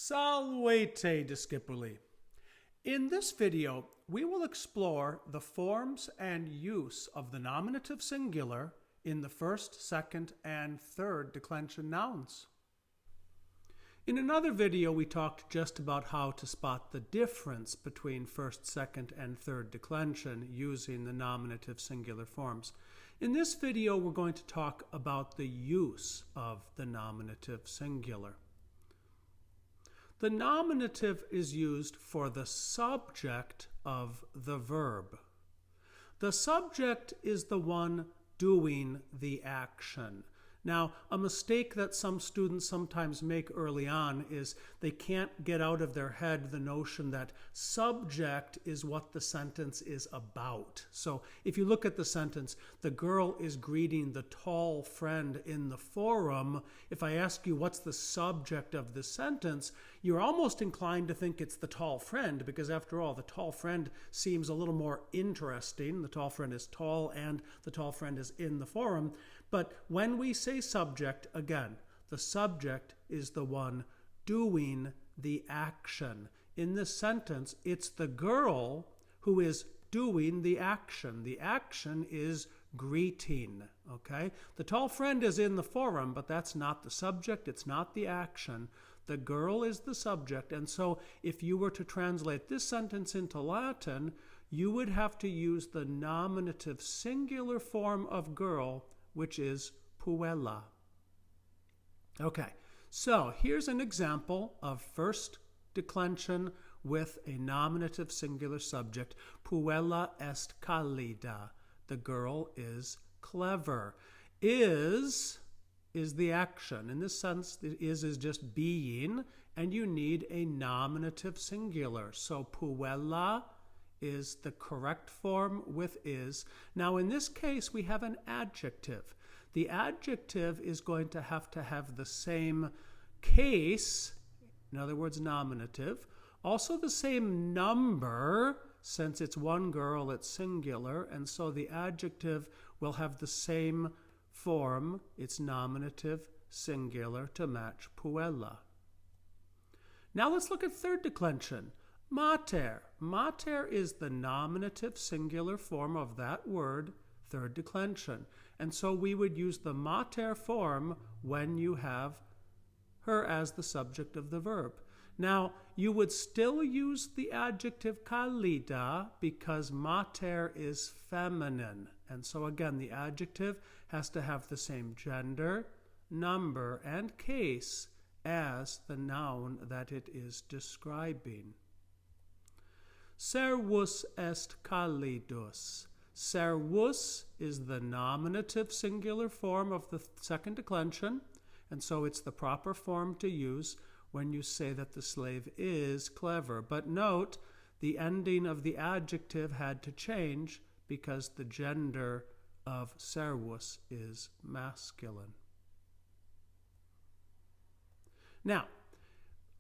Salvete discipuli. In this video, we will explore the forms and use of the nominative singular in the first, second, and third declension nouns. In another video, we talked just about how to spot the difference between first, second, and third declension using the nominative singular forms. In this video, we're going to talk about the use of the nominative singular. The nominative is used for the subject of the verb. The subject is the one doing the action. Now, a mistake that some students sometimes make early on is they can't get out of their head the notion that subject is what the sentence is about. So if you look at the sentence, the girl is greeting the tall friend in the forum. If I ask you what's the subject of the sentence, you're almost inclined to think it's the tall friend, because after all, the tall friend seems a little more interesting. The tall friend is tall and the tall friend is in the forum. But when we say subject, again, the subject is the one doing the action. In this sentence, it's the girl who is doing the action. The action is greeting, okay? The tall friend is in the forum, but that's not the subject, it's not the action. The girl is the subject, and so if you were to translate this sentence into Latin, you would have to use the nominative singular form of girl, which is puella. Okay, so here's an example of first declension with a nominative singular subject. Puella est callida. The girl is clever. Is the action. In this sense, is just being, and you need a nominative singular. So puella is the correct form with is. Now in this case, we have an adjective. The adjective is going to have the same case, in other words, nominative, also the same number, since it's one girl, it's singular, and so the adjective will have the same form, it's nominative singular, to match puella. Now let's look at third declension. Mater. Mater is the nominative singular form of that word, third declension. And so we would use the mater form when you have her as the subject of the verb. Now, you would still use the adjective callida because mater is feminine. And so again, the adjective has to have the same gender, number, and case as the noun that it is describing. Servus est callidus. Servus is the nominative singular form of the second declension, and so it's the proper form to use when you say that the slave is clever. But note, the ending of the adjective had to change because the gender of servus is masculine. Now,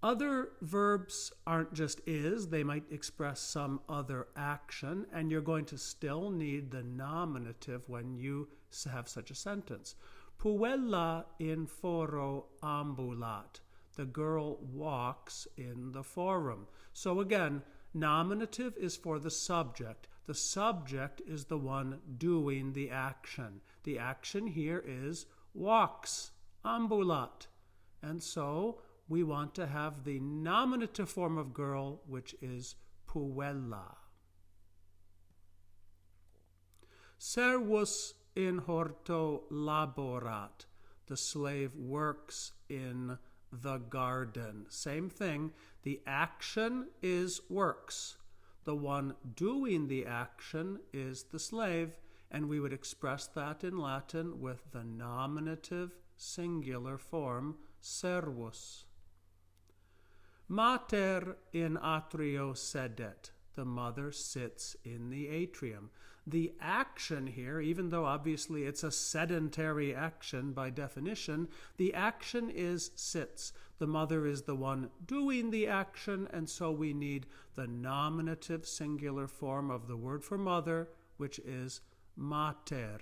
other verbs aren't just is, they might express some other action, and you're going to still need the nominative when you have such a sentence. Puella in foro ambulat. The girl walks in the forum. So again, nominative is for the subject. The subject is the one doing the action. The action here is walks, ambulat. And so we want to have the nominative form of girl, which is puella. Servus in horto laborat. The slave works in the garden. Same thing. The action is works. The one doing the action is the slave, and we would express that in Latin with the nominative singular form servus. Mater in atrio sedet. The mother sits in the atrium. The action here, even though obviously it's a sedentary action by definition, the action is sits. The mother is the one doing the action, and so we need the nominative singular form of the word for mother, which is mater.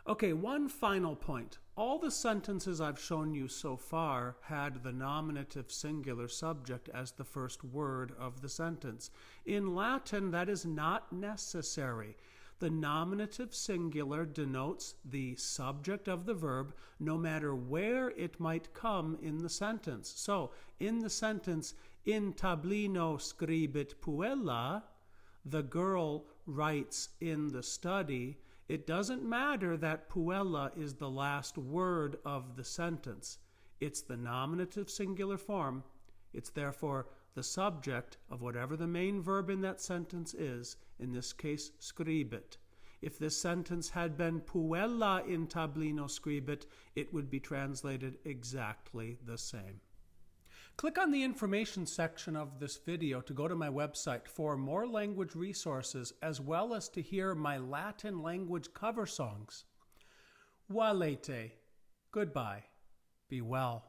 Okay, one final point. All the sentences I've shown you so far had the nominative singular subject as the first word of the sentence. In Latin, that is not necessary. The nominative singular denotes the subject of the verb no matter where it might come in the sentence. So, in the sentence, in tablino scribit puella, the girl writes in the study, it doesn't matter that puella is the last word of the sentence. It's the nominative singular form. It's therefore the subject of whatever the main verb in that sentence is, in this case, scribit. If this sentence had been puella in tablino scribit, it would be translated exactly the same. Click on the information section of this video to go to my website for more language resources as well as to hear my Latin language cover songs. Valete. Goodbye. Be well.